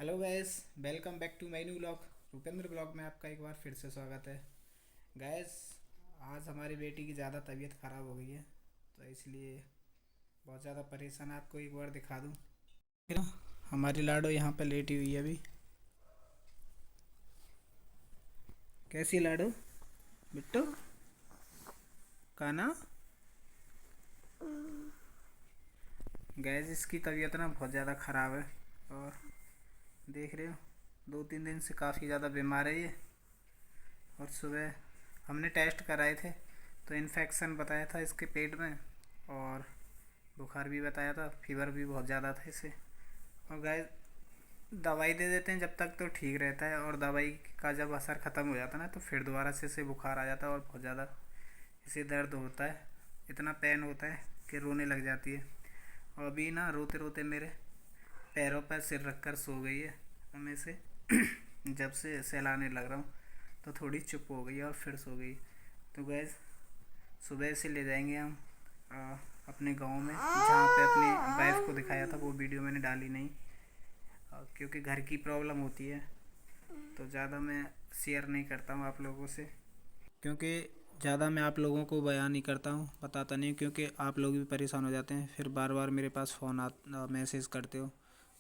Hello guys, welcome back to my new blog. Rupendra blog में आपका एक बार फिर से स्वागत है। गैस, आज हमारी बेटी की ज़्यादा तबीयत ख़राब हो गई है, तो इसलिए बहुत ज़्यादा परेशान। आपको एक बार दिखा दूँ। फिर हमारी लाडो यहाँ पे लेटी हुई है अभी। कैसी लाडो? बिट्टू काना। गैस, इसकी तबीयत ना बहुत ज़्यादा ख़राब है और देख रहे हो 2-3 दिन से काफ़ी ज़्यादा बीमार है ये। और सुबह हमने टेस्ट कराए थे तो इन्फेक्शन बताया था इसके पेट में, और बुखार भी बताया था, फीवर भी बहुत ज़्यादा था इसे। और गाय, दवाई दे देते हैं जब तक तो ठीक रहता है, और दवाई का जब असर ख़त्म हो जाता है ना तो फिर दोबारा से इसे बुखार आ जाता है और बहुत ज़्यादा इसे दर्द होता है। इतना पेन होता है कि रोने लग जाती है। और अभी ना रोते रोते मेरे पैरों पर सिर रख कर सो गई है। और मैं इसे जब से सहलाने लग रहा हूँ तो थोड़ी चुप हो गई और फिर सो गई। तो गैस, सुबह से ले जाएंगे हम अपने गांव में, जहाँ पे अपनी वाइफ को दिखाया था। वो वीडियो मैंने डाली नहीं क्योंकि घर की प्रॉब्लम होती है तो ज़्यादा मैं शेयर नहीं करता हूँ आप लोगों से, क्योंकि ज़्यादा मैं आप लोगों को बयान नहीं करता हूँ, बताता नहीं, क्योंकि आप लोग भी परेशान हो जाते हैं। फिर बार बार मेरे पास फ़ोन मैसेज करते हो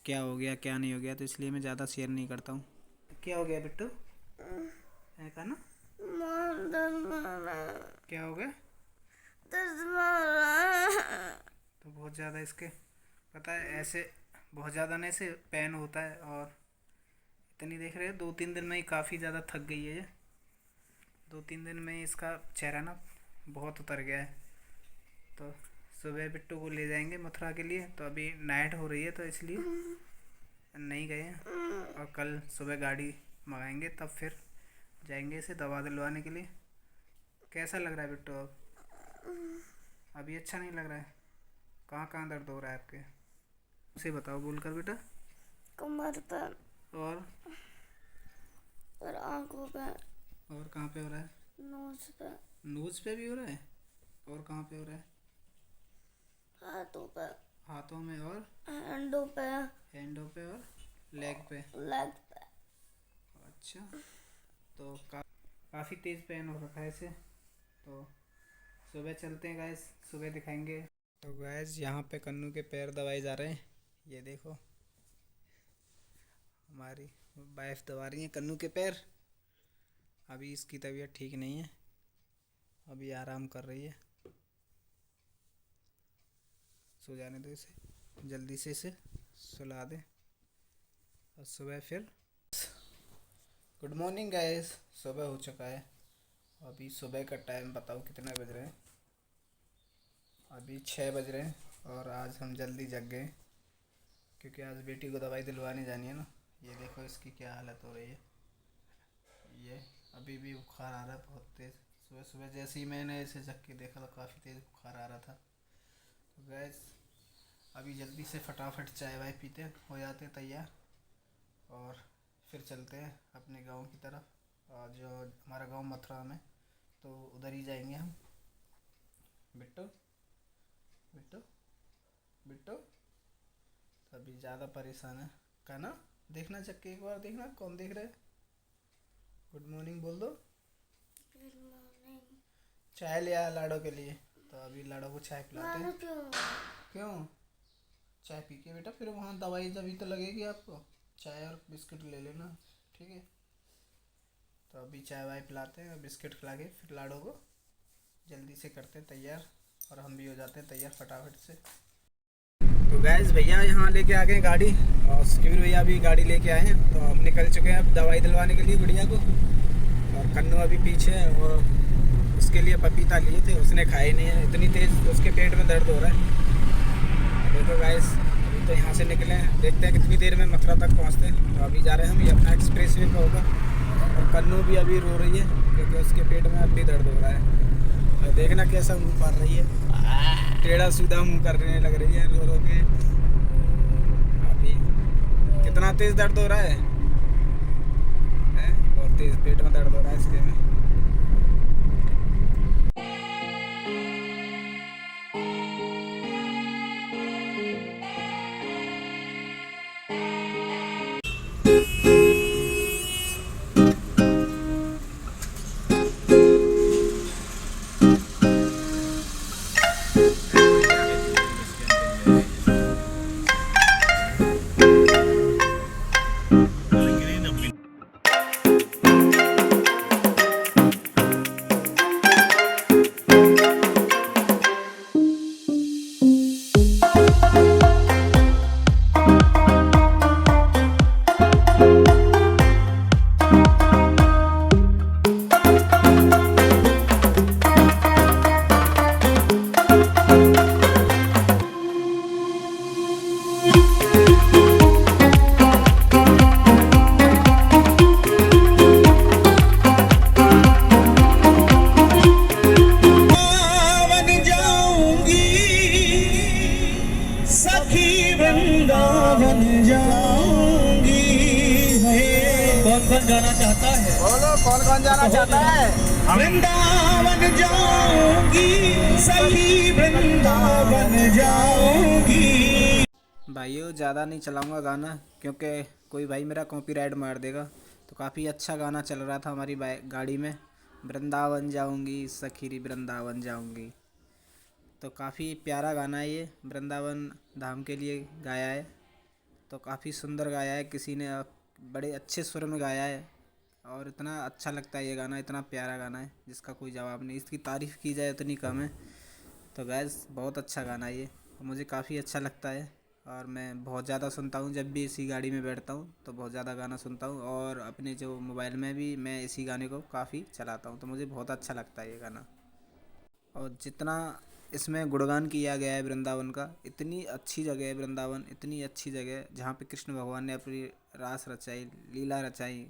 क्या हो गया क्या नहीं हो गया, तो इसलिए मैं ज़्यादा शेयर नहीं करता हूँ। क्या हो गया बिट्टू? है का ना? क्या हो गया? तो बहुत ज़्यादा इसके, पता है, ऐसे बहुत ज़्यादा ना इसे पेन होता है। और इतनी देख रहे हो 2-3 दिन में ही काफ़ी ज़्यादा थक गई है ये। 2-3 दिन में इसका चेहरा ना बहुत उतर गया है। तो सुबह बिट्टू को ले जाएंगे मथुरा के लिए, तो अभी नाइट हो रही है तो इसलिए नहीं गए हैं। और कल सुबह गाड़ी मंगाएंगे तब फिर जाएंगे इसे दवा दिलवाने के लिए। कैसा लग रहा है बिट्टू अब? अभी अच्छा नहीं लग रहा है? कहाँ कहाँ दर्द हो रहा है आपके? उसे बताओ बोलकर बेटा। कमर पर और आंखों पे, और कहाँ पे हो रहा है? नोज पे, नोज पे भी हो रहा है? और कहाँ पे हो रहा है? हाथों पे, हाथों में? और हैंडों पे, हैंडों पे? और लेग पे? लेग पे। अच्छा, तो काफ़ी तेज़ पेन हो रखा है इसे। तो सुबह चलते हैं गैस, सुबह दिखाएंगे। तो गैस, यहाँ पे कन्नू के पैर दबाए जा रहे हैं। ये देखो, हमारी वाइफ दबा रही है कन्नू के पैर। अभी इसकी तबीयत ठीक नहीं है, अभी आराम कर रही है। सो जाने दो इसे, जल्दी से इसे सुला दें और सुबह फिर। गुड मॉर्निंग गाइस, सुबह हो चुका है। अभी सुबह का टाइम बताओ कितने बज रहे हैं? अभी 6 बज रहे हैं। और आज हम जल्दी जग गए क्योंकि आज बेटी को दवाई दिलवाने जानी है ना। ये देखो इसकी क्या हालत हो रही है। ये अभी भी बुखार आ रहा है बहुत तेज़। सुबह सुबह जैसे ही मैंने इसे जग के देखा तो काफ़ी तेज़ बुखार आ रहा था। तो गैस, अभी जल्दी से फटाफट चाय वाय पीते हो जाते तैयार, और फिर चलते हैं अपने गांव की तरफ। और जो हमारा गांव मथुरा में, तो उधर ही जाएंगे हम। बिट्टू, बिट्टू, बिट्टू, तो अभी ज़्यादा परेशान है का ना? देखना चक्के के एक बार देखना कौन देख रहा है। गुड मॉर्निंग बोल दो। Good morning. चाय ले आया लाडो के लिए, तो अभी लाडो को चाय पिलाते हैं। क्यों? क्यों? चाय पी के बेटा फिर वहाँ दवाई जभी तो लगेगी आपको। चाय और बिस्किट ले लेना, ठीक है? तो अभी चाय वाय पिलाते हैं और बिस्किट खिला के फिर लाडो को जल्दी से करते हैं तैयार, और हम भी हो जाते हैं तैयार फटाफट से। तो गैस, भैया यहाँ लेके आ गए गाड़ी, और सुखबीर भैया भी गाड़ी लेके आए हैं। तो हम निकल चुके हैं अब दवाई दिलवाने के लिए गुड़िया को। और कन्नू अभी पीछे है, और उसके लिए पपीता लिए थे, उसने खाए नहीं है, इतनी तेज़ उसके पेट में दर्द हो रहा है। देखो गाइस, अभी तो यहाँ से निकले हैं, देखते हैं कितनी देर में मथुरा तक पहुँचते हैं। तो अभी जा रहे हैं हम, ये अपना एक्सप्रेस वे पर होगा। और कन्नू भी अभी रो रही है क्योंकि उसके पेट में अभी दर्द हो रहा है। और देखना कैसा मुँह कर रही है, टेढ़ा सीधा मुँह करने लग रही है रो रो के। अभी कितना तेज़ दर्द हो रहा है, बहुत तेज़ पेट में दर्द हो रहा है इसके में। कौन जाना चाहता है? बोलो कौन कौन जाना चाहता है? वृंदावन जाऊंगी सखी, वृंदावन जाऊंगी। भाइयों ज़्यादा नहीं चलाऊंगा गाना, क्योंकि कोई भाई मेरा कॉपीराइट मार देगा। तो काफ़ी अच्छा गाना चल रहा था हमारी गाड़ी में, वृंदावन जाऊंगी सखीरी वृंदावन जाऊंगी। तो काफ़ी प्यारा गाना है ये, वृंदावन धाम के लिए गाया है। तो काफ़ी सुंदर गाया है, किसी ने बड़े अच्छे सुर में गाया है। और इतना अच्छा लगता है ये गाना, इतना प्यारा गाना है जिसका कोई जवाब नहीं। इसकी तारीफ़ की जाए उतनी कम है। तो गैस बहुत अच्छा गाना है ये, मुझे काफ़ी अच्छा लगता है। और मैं बहुत ज़्यादा सुनता हूँ, जब भी इसी गाड़ी में बैठता हूँ तो बहुत ज़्यादा गाना सुनता हूँ। और अपने जो मोबाइल में भी मैं इसी गाने को काफ़ी चलाता हूँ। तो मुझे बहुत अच्छा लगता है ये गाना। और जितना इसमें गुणगान किया गया है वृंदावन का, इतनी अच्छी जगह है वृंदावन, इतनी अच्छी जगह जहाँ पे कृष्ण भगवान ने अपनी रास रचाई, लीला रचाई।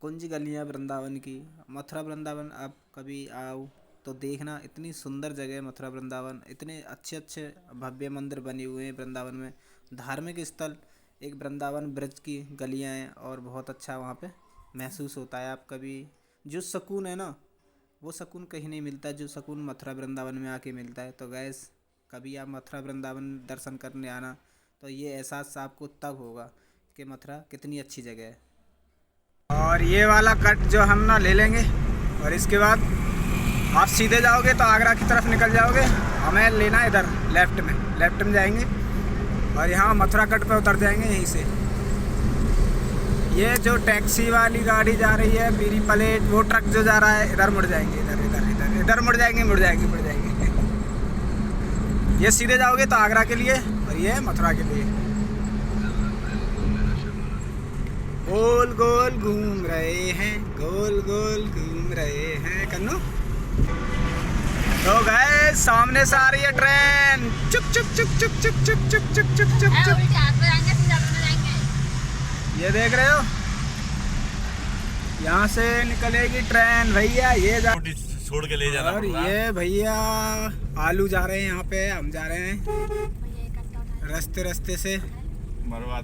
कुंज गलियाँ वृंदावन की, मथुरा वृंदावन आप कभी आओ तो देखना, इतनी सुंदर जगह है मथुरा वृंदावन। इतने अच्छे अच्छे भव्य मंदिर बने हुए हैं वृंदावन में। धार्मिक स्थल एक वृंदावन ब्रज की गलियाँ हैं, और बहुत अच्छा वहाँ पे महसूस होता है। आप कभी जो सुकून है ना, वो सुकून कहीं नहीं मिलता जो सुकून मथुरा वृंदावन में आके मिलता है। तो गैस कभी आप मथुरा वृंदावन दर्शन करने आना, तो ये एहसास आपको तब होगा कि मथुरा कितनी अच्छी जगह है। और ये वाला कट जो हम ना ले लेंगे, और इसके बाद आप सीधे जाओगे तो आगरा की तरफ निकल जाओगे। हमें लेना है इधर लेफ्ट में जाएंगे, और यहाँ मथुरा कट पे उतर जाएंगे यहीं से। ये जो टैक्सी वाली गाड़ी जा रही है पीली प्लेट, वो ट्रक जो जा रहा है, इधर मुड़ जाएंगे, इधर मुड़ जाएंगे। ये सीधे जाओगे तो आगरा के लिए, और ये मथुरा के लिए। गोल गोल घूम रहे हैं, गोल गोल घूम रहे हैं कन्नू। तो गए सामने से आ रही है ट्रेन, चुक चुक चुक चुक चुक चुक चुक चुक चुक चुक चुक। ये देख रहे हो, यहाँ से निकलेगी ट्रेन भैया। ये छोड़ के ले जाना। और ये भैया आलू जा रहे हैं, यहाँ पे हम जा रहे हैं रास्ते से।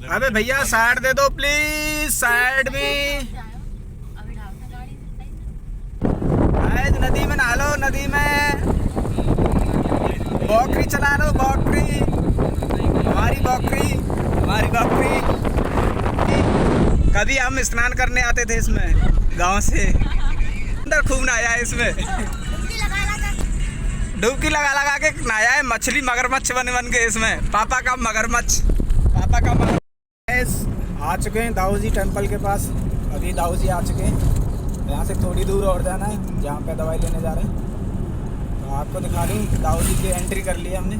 अबे भैया साइड दे दो प्लीज, साइड में। नदी में नहा लो, नदी में बॉकरी चला लो, बॉकरी हमारी बॉकरी। कभी हम स्नान करने आते थे इसमें गांव से, अंदर खूब नहाया है इसमें, डुबकी लगा के नहाया है। मछली मगरमच्छ बन के इसमें, पापा का मगरमच्छ। आ चुके हैं दाऊ जी टेम्पल के पास। अभी दाऊ जी आ चुके हैं, यहाँ से थोड़ी दूर और जाना है जहाँ पे दवाई लेने जा रहे हैं। तो आपको दिखा दूँ, दाऊ जी की एंट्री कर ली है हमने।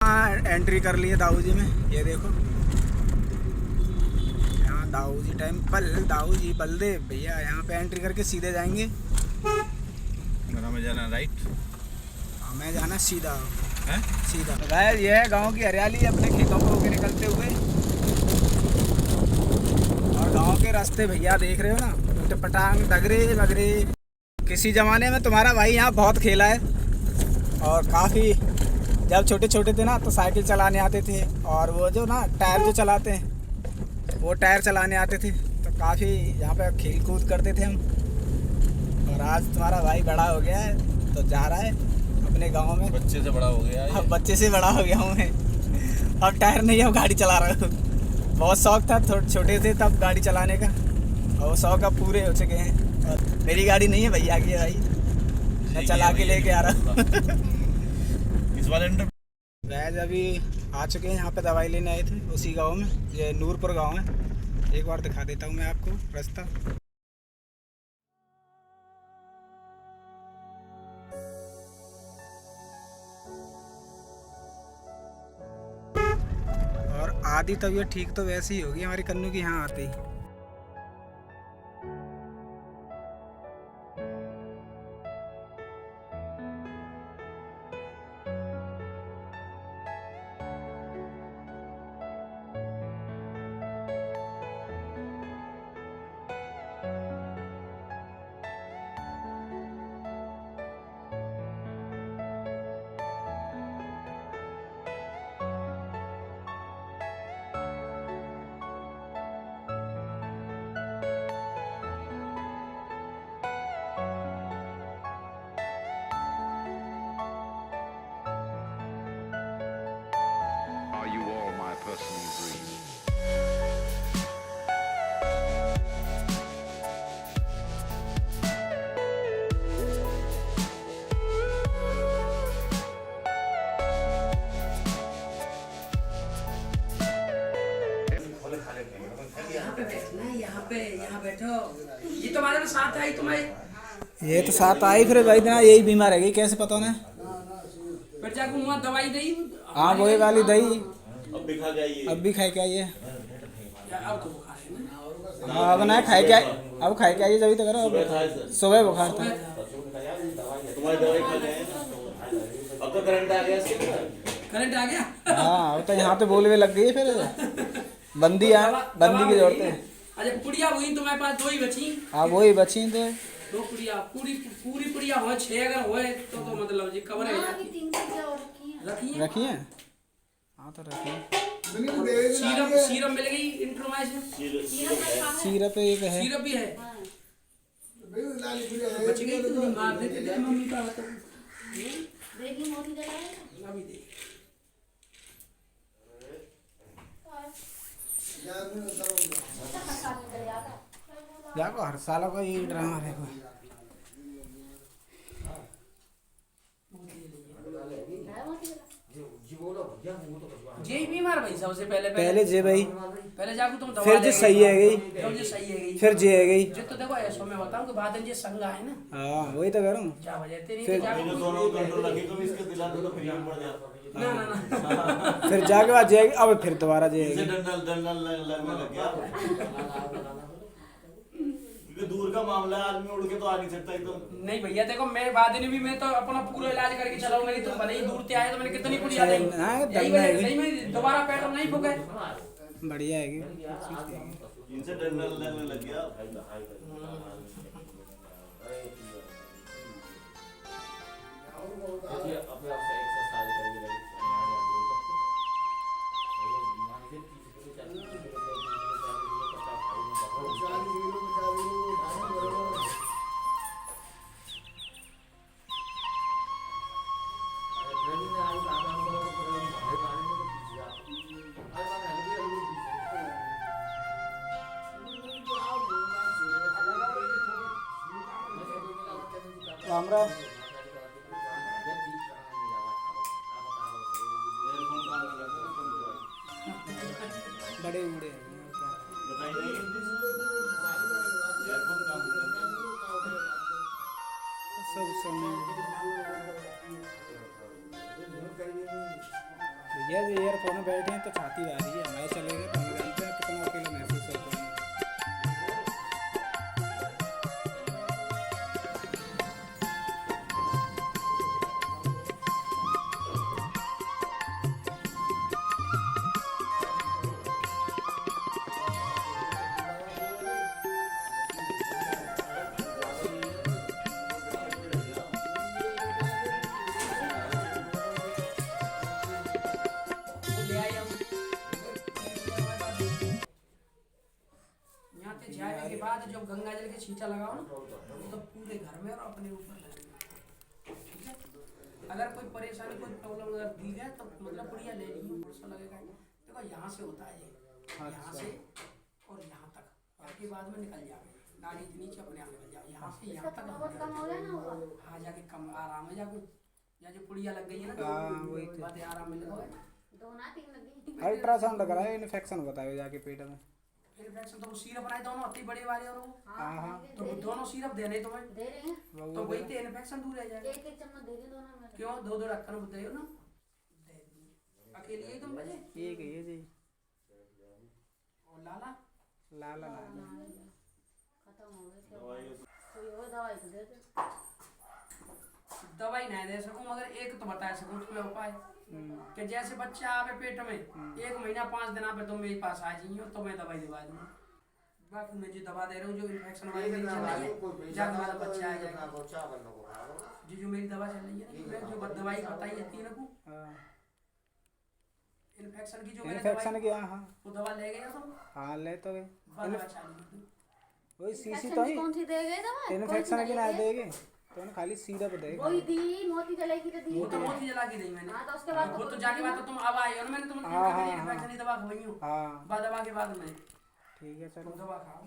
हाँ एंट्री कर ली है दाऊ जी में, ये देखो यहाँ दाऊ जी टेम्पल, दाऊ जी बलदेव भैया। यहाँ पे एंट्री करके सीधे जाएंगे। हमें जाना राइट, हमें जाना सीधा है सीधा। तो गाइस ये है गाँव की हरियाली, अपने खेतों को होके निकलते हुए। और गांव के रास्ते भैया देख रहे हो ना, पटांग डगरे बगरे। किसी ज़माने में तुम्हारा भाई यहाँ बहुत खेला है, और काफ़ी जब छोटे थे ना तो साइकिल चलाने आते थे, और वो जो ना टायर जो चलाते हैं वो टायर चलाने आते थे। तो काफ़ी यहाँ पे खेल कूद करते थे हम। और आज तुम्हारा भाई बड़ा हो गया है तो जा रहा है अपने गाँव में। बच्चे से बड़ा हो गया है। बच्चे से बड़ा हो गया हूँ मैं, अब टायर नहीं है, गाड़ी चला रहा हूँ। बहुत शौक था छोटे थे तब गाड़ी चलाने का, और वो शौक अब पूरे हो चुके हैं। और मेरी गाड़ी नहीं है भैया की है भाई, मैं चला के लेके आ रहा हूँ। इस वाले गैस अभी आ चुके हैं यहाँ पे, दवाई लेने आए थे उसी गांव में। ये नूरपुर गांव है, एक बार दिखा देता हूँ मैं आपको रास्ता। और आधी तबीयत ठीक तो वैसे ही होगी हमारी कन्नू की यहाँ आते ही। यहाँ पे बैठना है, यहाँ बैठो। ये तुम्हारे साथ आई तुम्हें। ये तो साथ आई फिर भाई ना यही बीमार है गई कैसे पता ना। फिर जाकर वहाँ दवाई दी। हाँ वही वाली दही अब भी खा गया ये। अब भी खाए के आइए। अब तो बुखार है ना। हाँ अब ना खाए के आइए, अब खाए के आइए जब तो करो। अब सुबह बुखार था। तुम्हारी दवाई खा गए। अब तो करंट आ गया इसके अंदर। करंट आ गया। हाँ अब तो यहाँ पे बोलवे लग गई फिर बंदी आ बंदी की जरूरत है। अच्छा पुड़िया हुई तुम्हारे पास 2 ही बची। हाँ वही बची तो 2 पुड़िया पूरी पुड़िया हो 6 अगर होए तो मतलब जी कवर है जाती। 3 पुड़िया और रखी हैं। रखी है। रखी है। हाँ तो रखी है। सीरप मिल गई इंट्रोमाइसिन। सीरप एक है। सीरप भी है। बच गई तो नहीं मार देते थे मम्मी का तो। देखी मोती जलाएगा। अभी देख। जाको हर साल का ये ड्रामा है कोई। जे बीमार भाई सबसे पहले जे भाई पहले जाको तुम दवा फिर जे सही है गई फिर जे सही है गई फिर जे है गई। जो तो देखो ऐसा मैं बताऊं कि बाद में जे संग आए ना हाँ वही तो करूँ। क्या वजह तेरी फिर- तो जाको मैंने दोनों कंट्रोल रखी तो इसके दिला दो तो फ्री में पड़ जाता। ना फिर जाके बाद जाएगी अब फिर दोबारा इसे जाएगी। डंडल लगने लग गया। क्योंकि दूर का मामला है आदमी उड़ के तो आ नहीं सकता एकदम। नहीं भैया देखो मैं बाद में भी मैं तो अपना पूरा इलाज करके चला हूं। मेरी तो भले ही दूर से आए तो मैंने कितनी पूरी आ गई। हाँ, यही दम वजह है। नहीं मैं दोबारा पेट्रोल नहीं फूके। बढ़िया है। इनसे डंडल लगने लग गया। राम राम। बड़े बूढ़े सब समय भैया जो ईयरफोन में बैठे हैं तो छाती आ रही है। हमारे चले गए तो हम जानते हैं कितना अकेला महसूस होता है। ले आए हम। यहाँ पे जाने के बाद जब गंगा जल के छींटा लगाओ ना तो पूरे घर में और अपने ऊपर लगेगा। ठीक है। अगर कोई परेशानी कोई प्रॉब्लम अगर दी है तो मतलब बढ़िया ले लीजिए। वर्षा लगेगा देखो यहाँ से होता है ये यहाँ से और यहाँ तक उसके बाद में निकल जाए नाड़ी के नीचे अपने आप निकल जाए यहाँ से यहाँ तक बहुत कम हो गया ना होगा। हाँ जाके कम आराम है जाके या जो पुड़िया लग गई है ना हाँ, वही तो। बाद आराम मिलेगा। 2 ना 3 लगी। अल्ट्रासाउंड कराया इन्फेक्शन बताए जाके पेट में। इन्फेक्शन तो वो सिरप बनाए दोनों अति बड़े वाले और वो हाँ हाँ तो दोनों सिरप देने तुम्हें दे रहे हैं। तो वही तो इन्फेक्शन दूर रह जाएगा। 1 चम्मच दे दे दोनों में। क्यों 2 ढक्कन बुद्ध हो ना दे दूंगी। अकेले ही तुम बजे एक है ये जी और लाला लाला ना खत्म हो गए। कोई और दवाई तो दे दे। दवाई नहीं दे सकूं मगर एक तो बता सकूं तुम्हें उपाय कि जैसे बच्चा आवे पेट में 1 महीना 5 दिन पे तुम मेरे पास आ जाइए तो मैं दवाई दिवा दूंगा। बाकी मैं जो दवा दे रहा हूँ जो इन्फेक्शन वाली मेरी चल रही है जब हमारा बच्चा आ जाएगा जो मेरी दवा चल रही है ना जो दवाई बताई है 3 को इन्फेक्शन की जो मैंने इन्फेक्शन दवाई की। हाँ हाँ वो दवा ले गया तुम हाँ ले तो गए बचा ली वही सीसी इन्फेक्शन तो की ही कौन सी दे गए दवा? इन्फेक्शन की ना देगी तो उन्हें खाली सीरप देगा। वही दी मोती जलाई की तो दी। वो तो मोती जला के दी मैंने। हाँ, तो उसके बाद वो तो जाके बाद तो तुम अब आए हो ना मैंने तुमको हाँ, हाँ, इन्फेक्शन की दवा खवाई हूँ हाँ बाद दवा के बाद में ठीक है चलो। तुम दवा खाओ।